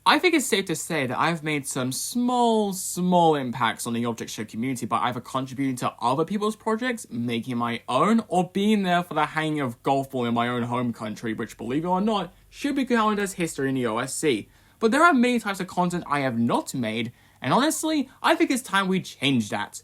I think it's safe to say that I've made some small impacts on the object show community by either contributing to other people's projects, making my own, or being there for the hanging of golf ball in my own home country, which, believe it or not, should be counted as history in the OSC. But there are many types of content I have not made, and honestly, I think it's time we change that.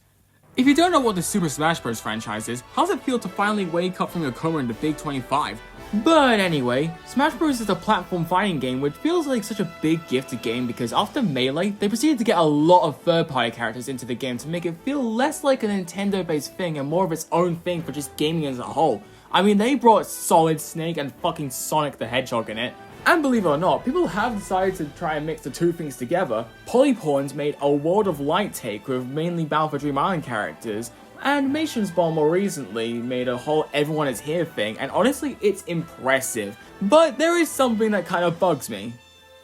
If you don't know what the Super Smash Bros. Franchise is, how does it feel to finally wake up from your coma in the Big 25? But anyway, Smash Bros. Is a platform fighting game which feels like such a big gift to game because after Melee, they proceeded to get a lot of third-party characters into the game to make it feel less like a Nintendo-based thing and more of its own thing for just gaming as a whole. I mean, they brought Solid Snake and fucking Sonic the Hedgehog in it. And believe it or not, people have decided to try and mix the two things together. Polypawns made a World of Light take with mainly Battle for Dream Island characters, and mationsBOMB more recently made a whole Everyone Is Here thing, and honestly, it's impressive. But there is something that kind of bugs me.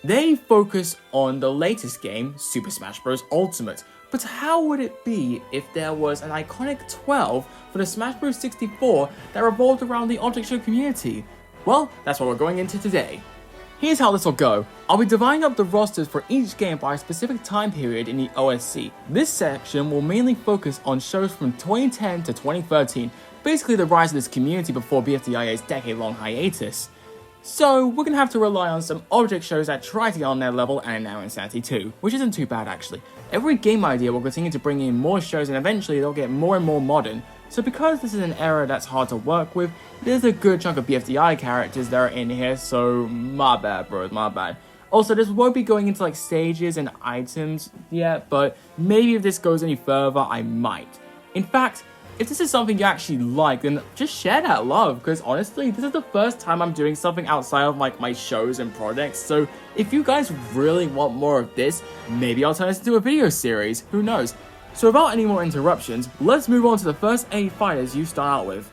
They focus on the latest game, Super Smash Bros. Ultimate, but how would it be if there was an iconic 12 for the Smash Bros. 64 that revolved around the object show community? Well, that's what we're going into today. Here's how this will go. I'll be dividing up the rosters for each game by a specific time period in the OSC. This section will mainly focus on shows from 2010 to 2013, basically the rise of this community before BFDI's decade-long hiatus. So we're gonna have to rely on some object shows that try to get on their level and are now Insanity too, which isn't too bad actually. Every game idea will continue to bring in more shows and eventually they'll get more and more modern. So because this is an era that's hard to work with, there's a good chunk of BFDI characters that are in here, so my bad bros, my bad. Also, this won't be going into like stages and items yet, but maybe if this goes any further, I might. In fact, if this is something you actually like, then just share that love, because honestly, this is the first time I'm doing something outside of like my shows and projects, so if you guys really want more of this, maybe I'll turn this into a video series, who knows. So without any more interruptions, let's move on to the first 8 fighters you start out with.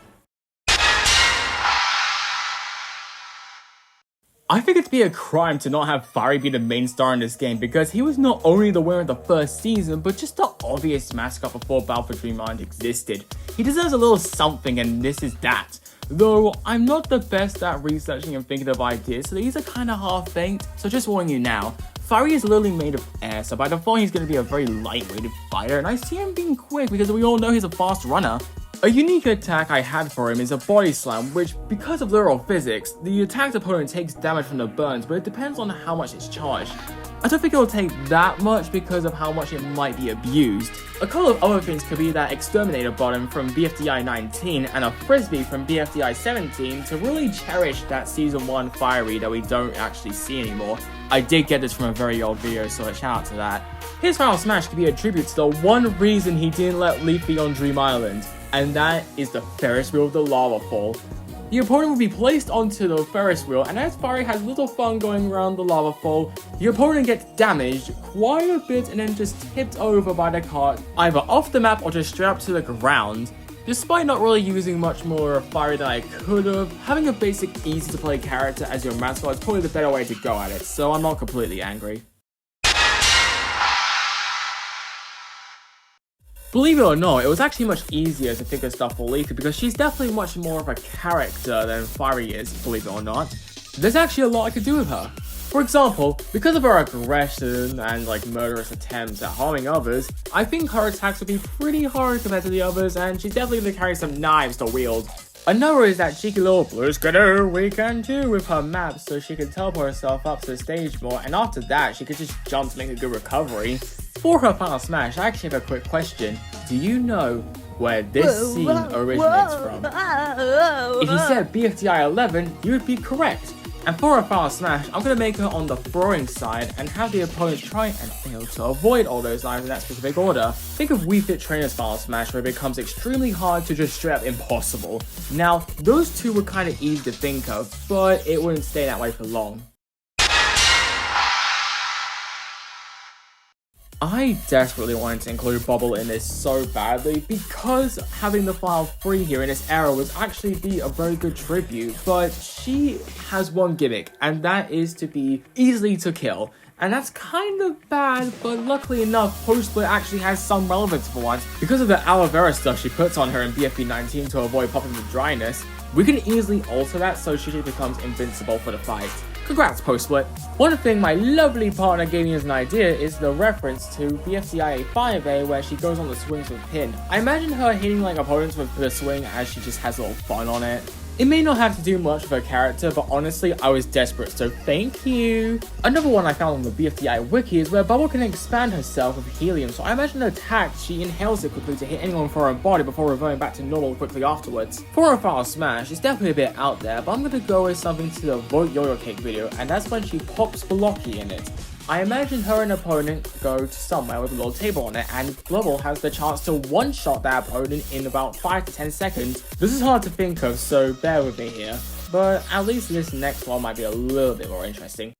I think it'd be a crime to not have Firey be the main star in this game because he was not only the winner of the first season, but just the obvious mascot before Battle for Dream Island existed. He deserves a little something and this is that. Though, I'm not the best at researching and thinking of ideas, so these are kinda half-baked, so just warning you now. Firey is literally made of air, so by default he's going to be a very lightweighted fighter, and I see him being quick because we all know he's a fast runner. A unique attack I had for him is a body slam, which, because of literal physics, the attacked opponent takes damage from the burns, but it depends on how much it's charged. I don't think it will take that much because of how much it might be abused. A couple of other things could be that Exterminator bottom from BFDI 19 and a Frisbee from BFDI 17 to really cherish that Season 1 Firey that we don't actually see anymore. I did get this from a very old video, so a shout out to that. His final smash could be a tribute to the one reason he didn't let Leafy on Dream Island, and that is the Ferris wheel of the lava fall. The opponent will be placed onto the Ferris wheel, and as Firey has little fun going around the lava fall, the opponent gets damaged quite a bit and then just tipped over by the cart, either off the map or just straight up to the ground. Despite not really using much more Firey than I could have, having a basic easy to play character as your mascot is probably the better way to go at it, so I'm not completely angry. Believe it or not, it was actually much easier to figure stuff for Leafy because she's definitely much more of a character than Firey is, believe it or not. There's actually a lot I could do with her. For example, because of her aggression and like murderous attempts at harming others, I think her attacks would be pretty hard compared to the others and she's definitely going to carry some knives to wield. Another is that cheeky little blue skidoo we can do with her map so she can teleport herself up to the stage more, and after that she could just jump to make a good recovery. For her final smash, I actually have a quick question. Do you know where this scene originates from? If you said BFDI 11, you would be correct. And for her final smash, I'm going to make her on the throwing side and have the opponent try and fail to avoid all those lines in that specific order. Think of Wii Fit Trainer's final smash where it becomes extremely hard to just straight up impossible. Now, those two were kind of easy to think of, but it wouldn't stay that way for long. I desperately wanted to include Bubble in this so badly because having the file 3 here in this era would actually be a very good tribute, but she has one gimmick and that is to be easily to kill. And that's kind of bad, but luckily enough, post-split actually has some relevance for once. Because of the aloe vera stuff she puts on her in BFB 19 to avoid popping the dryness, we can easily alter that so she becomes invincible for the fight. Congrats, post-split. One thing my lovely partner gave me as an idea is the reference to BFDI 5A where she goes on the swings with Pin. I imagine her hitting like opponents with the swing as she just has a little fun on it. It may not have to do much with her character, but honestly, I was desperate, so thank you. Another one I found on the BFDI wiki is where Bubble can expand herself with helium, so I imagine her attack, she inhales it quickly to hit anyone for her body before reverting back to normal quickly afterwards. For a final smash, it's definitely a bit out there, but I'm gonna go with something to the Vote Yo-Yo Cake video, and that's when she pops Blocky in it. I imagine her and opponent go to somewhere with a little table on it, and Bubble has the chance to one-shot that opponent in about 5 to 10 seconds. This is hard to think of, so bear with me here, but at least this next one might be a little bit more interesting.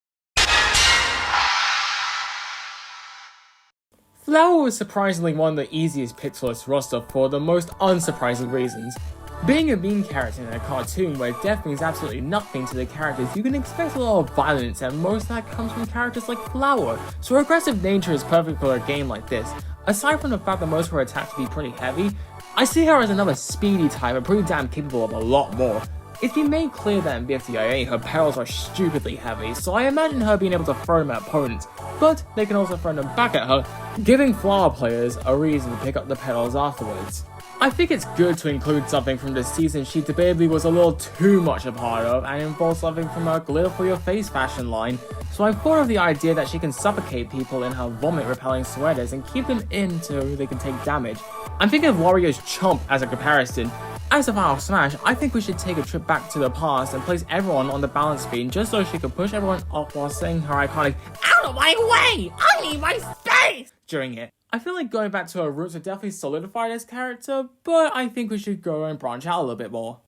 Flower was surprisingly one of the easiest picks for this roster for the most unsurprising reasons. Being a mean character in a cartoon where death means absolutely nothing to the characters, you can expect a lot of violence, and most of that comes from characters like Flower, so her aggressive nature is perfect for a game like this. Aside from the fact that most of her attacks can be pretty heavy, I see her as another speedy type and pretty damn capable of a lot more. It's been made clear that in BFDIA her petals are stupidly heavy, so I imagine her being able to throw them at opponents, but they can also throw them back at her, giving Flower players a reason to pick up the petals afterwards. I think it's good to include something from this season she debatably was a little too much a part of and involves something from her Glitter for Your Face fashion line, so I thought of the idea that she can suffocate people in her vomit repelling sweaters and keep them in so they can take damage. I'm thinking of Warrior's Chomp as a comparison. As a final smash, I think we should take a trip back to the past and place everyone on the balance beam just so she can push everyone up while saying her iconic "Out of my way! I need my space!" during it. I feel like going back to her roots would definitely solidify this character, but I think we should go and branch out a little bit more.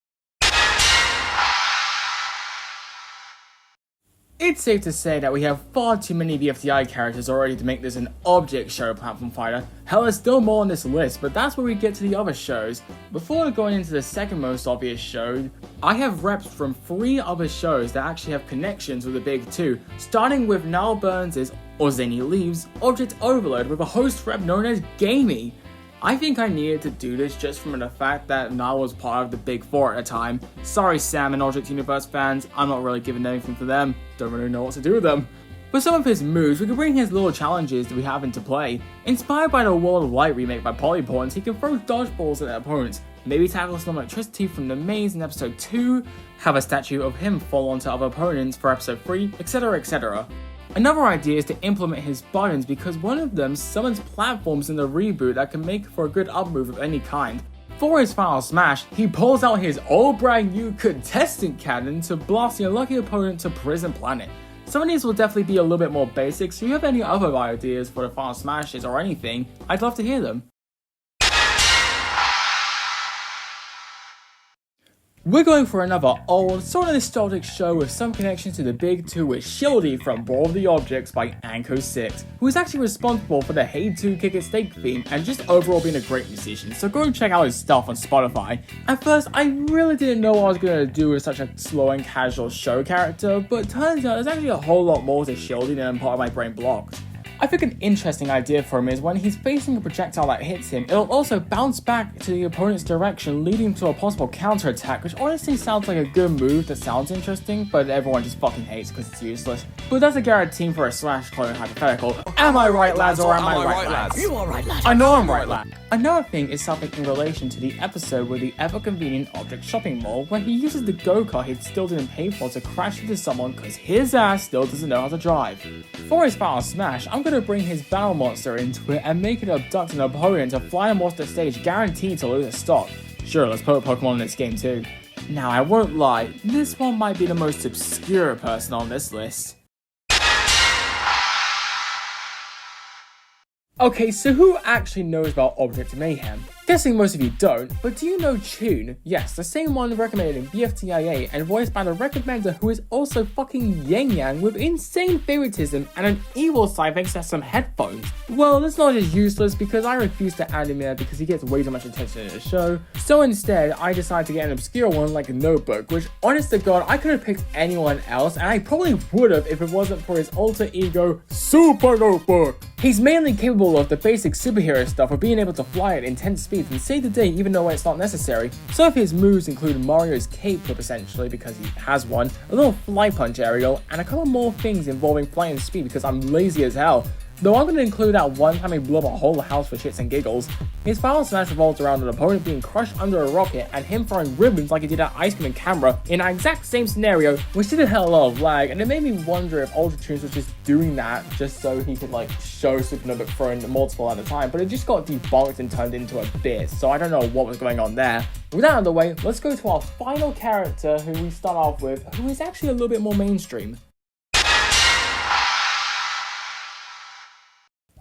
It's safe to say that we have far too many BFDI characters already to make this an object show platform fighter. Hell, there's still more on this list, but that's where we get to the other shows. Before going into the second most obvious show, I have reps from 3 other shows that actually have connections with the big 2, starting with Niall Burns' or Zany Leaves' Object Overload with a host rep known as Gamey. I think I needed to do this just from the fact that Niall was part of the Big 4 at the time. Sorry Sam and Object Universe fans, I'm not really giving anything for them, don't really know what to do with them. For some of his moves, we can bring his little challenges that we have into play. Inspired by the World of Light remake by polypawns, he can throw dodgeballs at their opponents, maybe tackle some electricity from the maze in episode 2, have a statue of him fall onto other opponents for episode 3, etc, etc. Another idea is to implement his buttons because one of them summons platforms in the reboot that can make for a good up move of any kind. For his final smash, he pulls out his old brand new contestant cannon to blast the unlucky opponent to Prison Planet. Some of these will definitely be a little bit more basic, so if you have any other ideas for the final smashes or anything, I'd love to hear them. We're going for another old, sort of nostalgic show with some connection to the big 2 with Shieldy from Brawl of the Objects by Anko6, who is actually responsible for the Hey 2 Kick It Steak theme and just overall being a great musician, so go and check out his stuff on Spotify. At first, I really didn't know what I was going to do with such a slow and casual show character, but turns out there's actually a whole lot more to Shieldy than part of my brain blocked. I think an interesting idea for him is when he's facing a projectile that hits him, it'll also bounce back to the opponent's direction, leading to a possible counterattack, which honestly sounds like a good move that sounds interesting, but everyone just fucking hates because it's useless. But that's a guarantee for a slash clone hypothetical. Am I right, lads, or am I right, lads? You are right, lad. I know I'm right, lad. Another thing is something in relation to the episode with the ever-convenient object shopping mall, where he uses the go-kart he still didn't pay for to crash into someone because his ass still doesn't know how to drive. For his final smash, I'm gonna bring his battle monster into it and make it abduct an opponent to fly him off the stage, guaranteed to lose a stock. Sure, let's put a Pokemon in this game too. Now, I won't lie, this one might be the most obscure person on this list. Okay, so who actually knows about Object Mayhem? Guessing most of you don't, but do you know Tune? Yes, the same one recommended in BFDIA and voiced by the recommender who is also fucking Yang Yang with insane favoritism and an evil side thanks to some headphones. Well, this knowledge is useless because I refuse to add him here because he gets way too much attention in the show, so instead I decided to get an obscure one like a Notebook, which honest to god I could have picked anyone else and I probably would have if it wasn't for his alter ego, Super Notebook. He's mainly capable of the basic superhero stuff of being able to fly at intense speeds and save the day even though it's not necessary. Some of his moves include Mario's cape flip essentially because he has one, a little fly punch aerial, and a couple more things involving flight and speed because I'm lazy as hell. Though I'm going to include that one time he blew up a whole house for shits and giggles. His final smash revolves around an opponent being crushed under a rocket and him throwing ribbons like he did at Ice Cream and Camera in that exact same scenario, which did a hell of a lot of lag, and it made me wonder if Ultra Tunes was just doing that just so he could like show Supernovac throwing multiple at a time, but it just got debunked and turned into a bit, so I don't know what was going on there. With that out of the way, let's go to our final character who we start off with, who is actually a little bit more mainstream.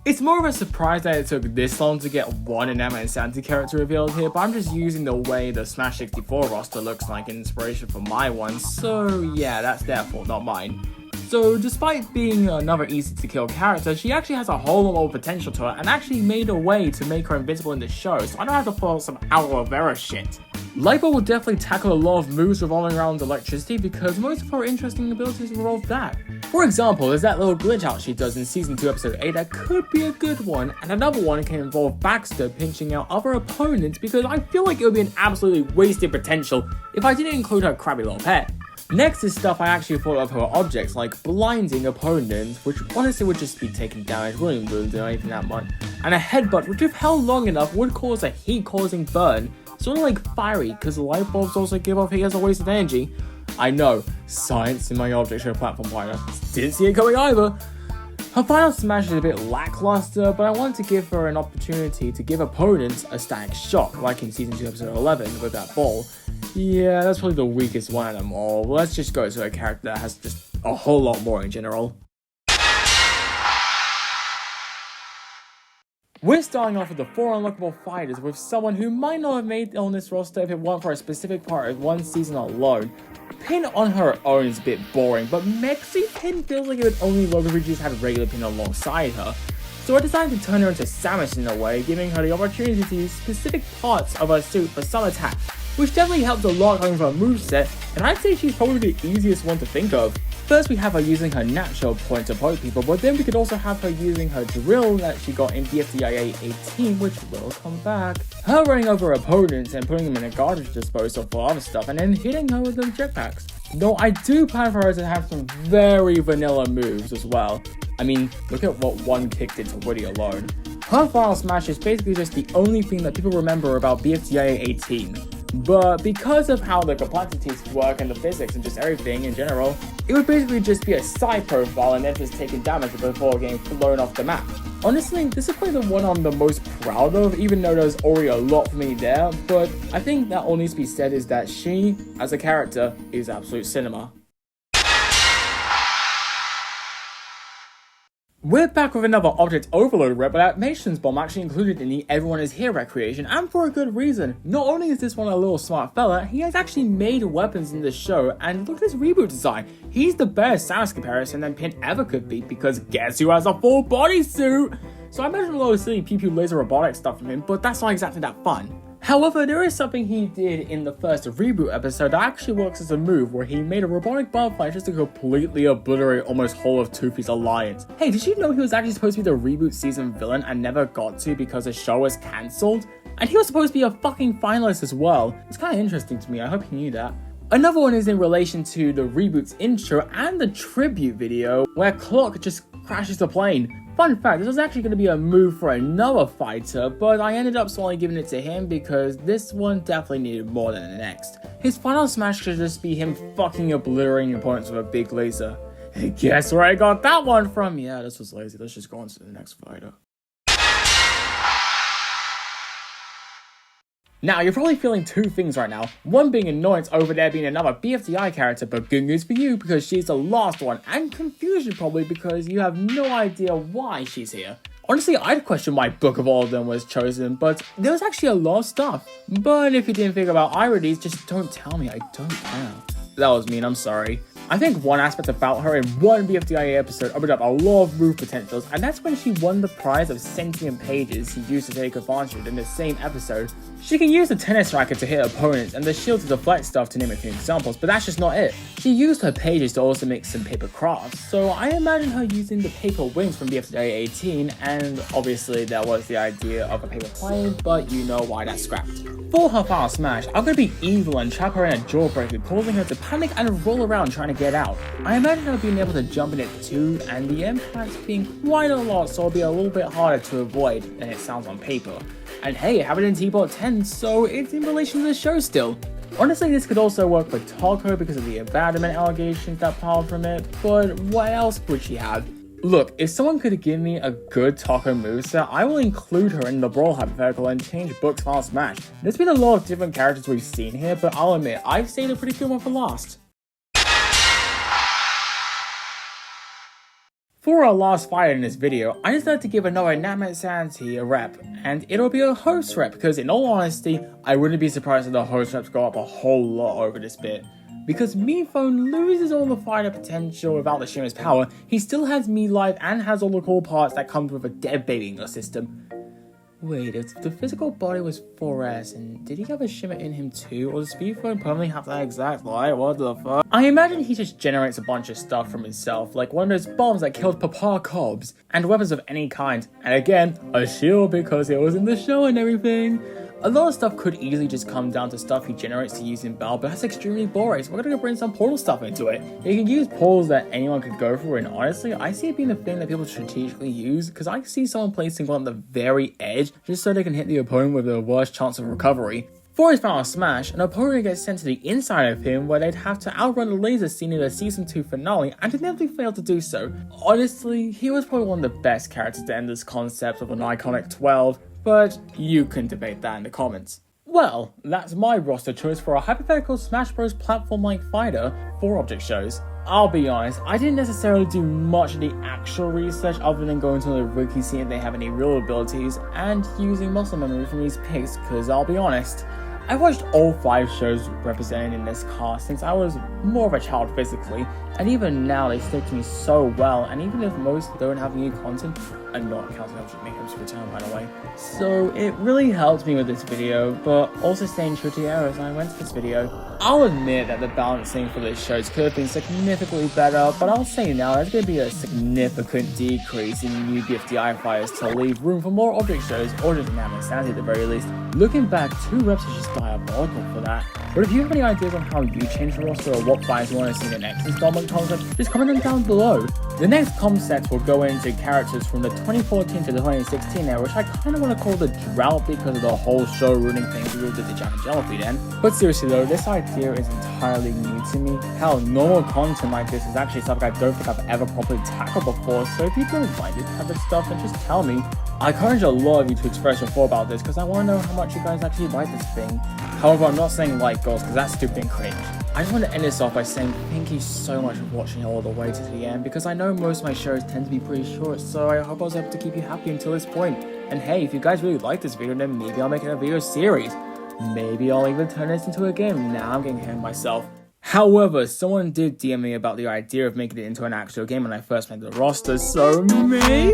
It's more of a surprise that it took this long to get one Enema and Santi character revealed here, but I'm just using the way the Smash 64 roster looks like inspiration for my one, so yeah, that's their fault, not mine. So despite being another easy to kill character, she actually has a whole lot more potential to her and actually made a way to make her invincible in the show, so I don't have to pull some aloe vera shit. Lightbulb will definitely tackle a lot of moves revolving around electricity because most of her interesting abilities revolve that. For example, there's that little glitch out she does in Season 2 Episode 8 that could be a good one, and another one can involve Baxter pinching out other opponents because I feel like it would be an absolutely wasted potential if I didn't include her crabby little pet. Next is stuff I actually thought of her objects, like blinding opponents, which honestly would just be taking damage, wouldn't really do anything that much, and a headbutt, which if held long enough would cause a heat-causing burn, sort of like Firey, because light bulbs also give off heat as a wasted energy. I know, science in my object show platform pointer. Didn't see it coming either. Her final smash is a bit lackluster, but I wanted to give her an opportunity to give opponents a static shock, like in Season 2 Episode 11 with that ball. Yeah, that's probably the weakest one of them all. Let's just go to a character that has just a whole lot more in general. We're starting off with the 4 unlockable fighters with someone who might not have made it on this roster if it weren't for a specific part of one season alone. Pin on her own is a bit boring, but Mexi Pin feels like it would only work if we just had regular Pin alongside her. So I decided to turn her into Samus in a way, giving her the opportunity to use specific parts of her suit for some attacks, which definitely helps a lot coming from her moveset, and I'd say she's probably the easiest one to think of. First we have her using her natural point to poke people, but then we could also have her using her drill that she got in BFDI 18, which will come back. Her running over opponents and putting them in a garbage disposal for other stuff, and then hitting her with those jetpacks. Though I do plan for her to have some very vanilla moves as well. I mean, look at what one kick did to Woody alone. Her final smash is basically just the only thing that people remember about BFDI 18. But because of how the complexities work and the physics and just everything in general, it would basically just be a side profile and then just taking damage before getting thrown off the map. Honestly, this is probably the one I'm the most proud of, even though there's already a lot for me there, but I think that all needs to be said is that she, as a character, is absolute cinema. We're back with another Object Overload rep, but that mationsBOMB actually included in the Everyone Is Here recreation, and for a good reason. Not only is this one a little smart fella, he has actually made weapons in this show, and look at his reboot design. He's the best Samus comparison that Pin ever could be, because guess who has a full bodysuit? So I imagine a lot of silly pew-pew laser robotic stuff from him, but that's not exactly that fun. However, there is something he did in the first reboot episode that actually works as a move where he made a robotic butterfly just to completely obliterate almost whole of Toothy's alliance. Hey, did you know he was actually supposed to be the reboot season villain and never got to because the show was cancelled? And he was supposed to be a fucking finalist as well. It's kind of interesting to me, I hope you knew that. Another one is in relation to the reboot's intro and the tribute video where Clock just crashes the plane. Fun fact, this was actually going to be a move for another fighter, but I ended up slowly giving it to him because this one definitely needed more than the next. His final smash should just be him fucking obliterating opponents with a big laser. Hey, guess where I got that one from? Yeah, this was lazy. Let's just go on to the next fighter. Now, you're probably feeling two things right now. One being annoyance over there being another BFDI character, but good news for you because she's the last one, and confusion probably because you have no idea why she's here. Honestly, I'd question why Book of All of Them was chosen, but there was actually a lot of stuff. But if you didn't think about either of these, just don't tell me, I don't care. That was mean, I'm sorry. I think one aspect about her in one BFDI episode opened up a lot of move potentials, and that's when she won the prize of sentient pages she used to take advantage of in the same episode. She can use the tennis racket to hit opponents and the shield to deflect stuff, to name a few examples, but that's just not it. She used her pages to also make some paper crafts, so I imagine her using the paper wings from BFDI 18, and obviously there was the idea of a paper plane, but you know why that's scrapped. For her final smash, I'm gonna be evil and trap her in a jawbreaker, causing her to panic and roll around trying to get out. I imagine her being able to jump in it too, and the impacts being quite a lot, so it'll be a little bit harder to avoid than it sounds on paper. And hey, I have it in T-Bot 10, so it's in relation to the show still. Honestly, this could also work for Taco because of the abandonment allegations that piled from it, but what else would she have? Look, if someone could give me a good Taco moveset, I will include her in the Brawl hypothetical and change Book's final smash. There's been a lot of different characters we've seen here, but I'll admit, I've saved a pretty good one for last. For our last fight in this video, I decided to give another Namatsanti a rep, and it'll be a host rep because in all honesty, I wouldn't be surprised if the host reps go up a whole lot over this bit. Because Mephone loses all the fighter potential without the Shimmer's power, he still has me life and has all the cool parts that comes with a dead baby in your system. Wait, if the physical body was 4S, and did he have a Shimmer in him too? Or does Mephone permanently have that exact light? What the fuck? I imagine he just generates a bunch of stuff from himself, like one of those bombs that killed Papa Cobbs, and weapons of any kind, and again, a shield because it was in the show and everything. A lot of stuff could easily just come down to stuff he generates to use in battle, but that's extremely boring, so we're gonna go bring some portal stuff into it. You can use portals that anyone could go for, and honestly, I see it being the thing that people strategically use, because I see someone placing one at the very edge, just so they can hit the opponent with the worst chance of recovery. For his final smash, an opponent gets sent to the inside of him where they'd have to outrun the laser scene in the Season 2 finale, and inevitably failed to do so. Honestly, he was probably one of the best characters to end this concept of an iconic 12, but you can debate that in the comments. Well, that's my roster choice for a hypothetical Smash Bros. Platform-like fighter for object shows. I'll be honest, I didn't necessarily do much of the actual research other than going to the wiki seeing if they have any real abilities and using muscle memory from these picks, because I'll be honest, I've watched all 5 shows represented in this cast since I was more of a child physically, and even now they stick to me so well, and even if most don't have new content, I'm not counting Object Mayhem's return by the way. So it really helped me with this video, but also staying true to the errors I went to this video. I'll admit that the balancing for this shows could have been significantly better, but I'll say now there's going to be a significant decrease in new BFDI fighters to leave room for more object shows, or just Namatsanti at the very least. Looking back, 2 reps is just diabolical for that. But if you have any ideas on how you change the roster or what fighters you want to see in the next installment concept, just comment them down below. The next concept will go into characters from the 2014 to the 2016 era, which I kind of want to call the drought because of the whole show ruining things we did the Jack and Jellyfeed then. But seriously though, this idea is entirely new to me. Hell, normal content like this is actually something I don't think I've ever properly tackled before, so if you don't like this type of stuff, then just tell me. I encourage a lot of you to express your thought about this because I want to know how much you guys actually like this thing. However, I'm not saying like goals because that's stupid and cringe. I just want to end this off by saying thank you so much for watching all the way to the end, because I know most of my shows tend to be pretty short, so I hope I was able to keep you happy until this point. And hey, if you guys really like this video, then maybe I'll make it a video series. Maybe I'll even turn this into a game. Now I'm getting ahead of myself. However, someone did DM me about the idea of making it into an actual game when I first made the roster, so maybe?